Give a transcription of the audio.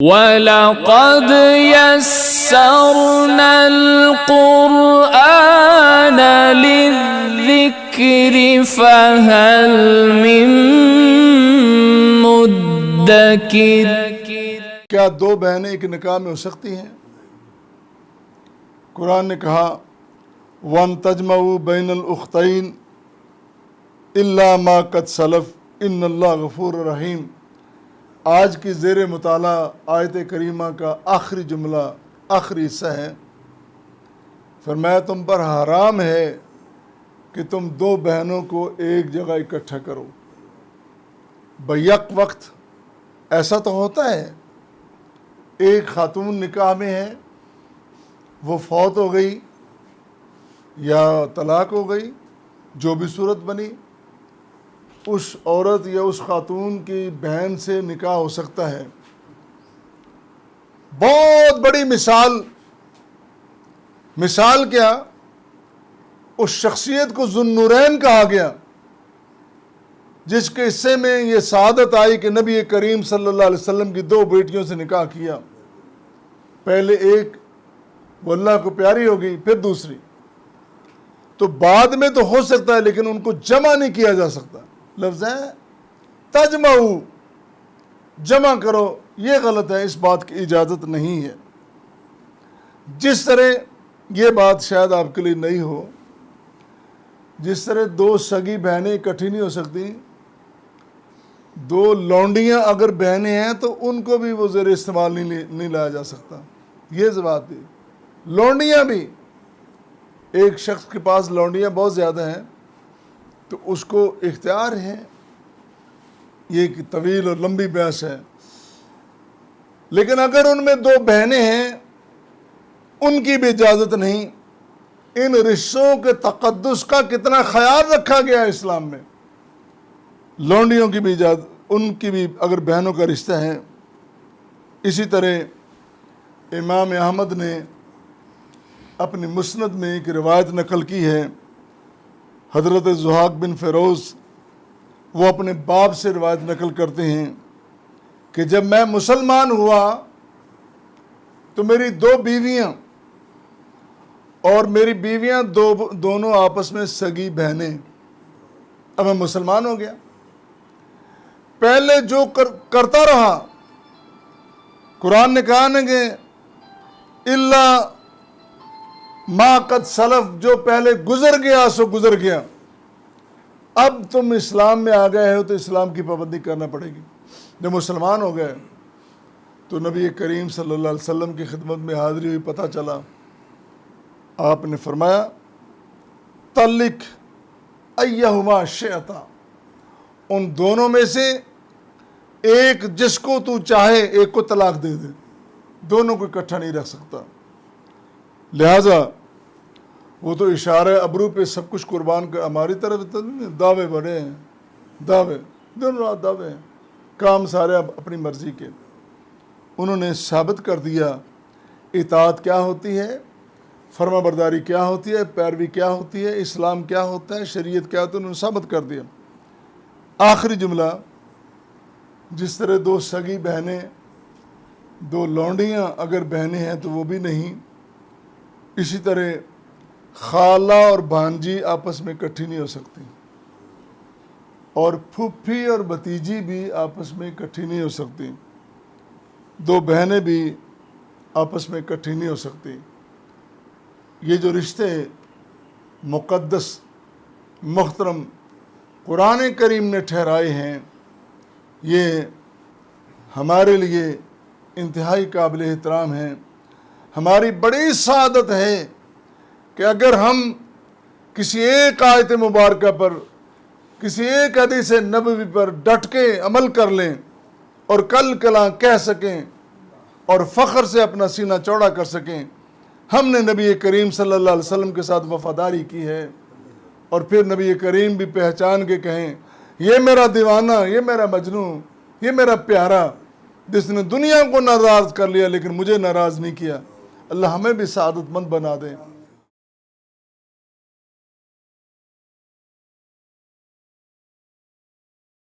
وَلَقَدْ يَسَّرْنَا الْقُرْآنَ لِلذِّكْرِ فَهَلْ مِن مُدَّكِرٍ۔ کیا دو بہنیں ایک نکاح میں ہو سکتی ہیں؟ قرآن نے کہا وَأَن تَجْمَعُوا بَيْنَ الْأُخْتَيْنِ إِلَّا مَا قَدْ سَلَفَ إِنَّ اللَّهَ غَفُورٌ رَحِيمٌ۔ آج کی زیر مطالعہ آیت کریمہ کا آخری جملہ، آخری حصہ ہے۔ فرمایا تم پر حرام ہے کہ تم دو بہنوں کو ایک جگہ اکٹھا کرو بیک وقت۔ ایسا تو ہوتا ہے، ایک خاتون نکاح میں ہے، وہ فوت ہو گئی یا طلاق ہو گئی، جو بھی صورت بنی، اس عورت یا اس خاتون کی بہن سے نکاح ہو سکتا ہے۔ بہت بڑی مثال کیا، اس شخصیت کو ذو النورین کہا گیا جس کے حصے میں یہ سعادت آئی کہ نبی کریم صلی اللہ علیہ وسلم کی دو بیٹیوں سے نکاح کیا۔ پہلے ایک وہ اللہ کو پیاری ہو گئی، پھر دوسری تو بعد میں تو ہو سکتا ہے، لیکن ان کو جمع نہیں کیا جا سکتا۔ لفظ ہے تجمعو، جمع کرو، یہ غلط ہے، اس بات کی اجازت نہیں ہے۔ جس طرح یہ بات شاید آپ کے لیے نہیں ہو، جس طرح دو سگی بہنیں اکٹھی نہیں ہو سکتی، دو لونڈیاں اگر بہنیں ہیں تو ان کو بھی وہ زیر استعمال نہیں لایا جا سکتا۔ یہ بات بھی لونڈیاں بھی، ایک شخص کے پاس لونڈیاں بہت زیادہ ہیں تو اس کو اختیار ہے، یہ ایک طویل اور لمبی بحث ہے، لیکن اگر ان میں دو بہنیں ہیں ان کی بھی اجازت نہیں۔ ان رشتوں کے تقدس کا کتنا خیال رکھا گیا ہے اسلام میں۔ لونڈیوں کی بھی اجازت، ان کی بھی اگر بہنوں کا رشتہ ہے۔ اسی طرح امام احمد نے اپنی مسند میں ایک روایت نقل کی ہے، حضرت زحاق بن فیروز وہ اپنے باپ سے روایت نقل کرتے ہیں کہ جب میں مسلمان ہوا تو میری دو بیویاں، اور میری بیویاں دونوں آپس میں سگی بہنیں، اب میں مسلمان ہو گیا۔ پہلے جو کرتا رہا، قرآن نے کہا نا کہ اللہ ما قد سلف، جو پہلے گزر گیا سو گزر گیا۔ اب تم اسلام میں آ گئے ہو تو اسلام کی پابندی کرنا پڑے گی۔ جب مسلمان ہو گئے تو نبی کریم صلی اللہ علیہ وسلم کی خدمت میں حاضری ہوئی، پتہ چلا، آپ نے فرمایا طلق ایہما شئت، ان دونوں میں سے ایک جس کو تو چاہے ایک کو طلاق دے دے، دونوں کو اکٹھا نہیں رکھ سکتا۔ لہذا وہ تو اشارہ ابرو پہ سب کچھ قربان کا، ہماری طرف دعوے بڑے ہیں، دعوے دن رات دعوے ہیں، کام سارے اپنی مرضی کے۔ انہوں نے ثابت کر دیا اطاعت کیا ہوتی ہے، فرما برداری کیا ہوتی ہے، پیروی کیا ہوتی ہے، اسلام کیا ہوتا ہے، شریعت کیا ہوتا ہے، انہوں نے ثابت کر دیا۔ آخری جملہ، جس طرح دو سگی بہنیں، دو لونڈیاں اگر بہنیں ہیں تو وہ بھی نہیں، اسی طرح خالہ اور بھانجی آپس میں اکٹھی نہیں ہو سکتی، اور پھوپھی اور بھتیجی بھی آپس میں اکٹھی نہیں ہو سکتی، دو بہنیں بھی آپس میں اکٹھی نہیں ہو سکتی۔ یہ جو رشتے مقدس محترم قرآن کریم نے ٹھہرائے ہیں، یہ ہمارے لیے انتہائی قابل احترام ہیں۔ ہماری بڑی سعادت ہے کہ اگر ہم کسی ایک آیت مبارکہ پر، کسی ایک حدیث نبوی پر ڈٹ کے عمل کر لیں اور کل کلاں کہہ سکیں اور فخر سے اپنا سینہ چوڑا کر سکیں، ہم نے نبی کریم صلی اللہ علیہ وسلم کے ساتھ وفاداری کی ہے، اور پھر نبی کریم بھی پہچان کے کہیں یہ میرا دیوانہ، یہ میرا مجنون، یہ میرا پیارا، جس نے دنیا کو ناراض کر لیا لیکن مجھے ناراض نہیں کیا۔ اللہ ہمیں بھی سعادت مند بنا دے۔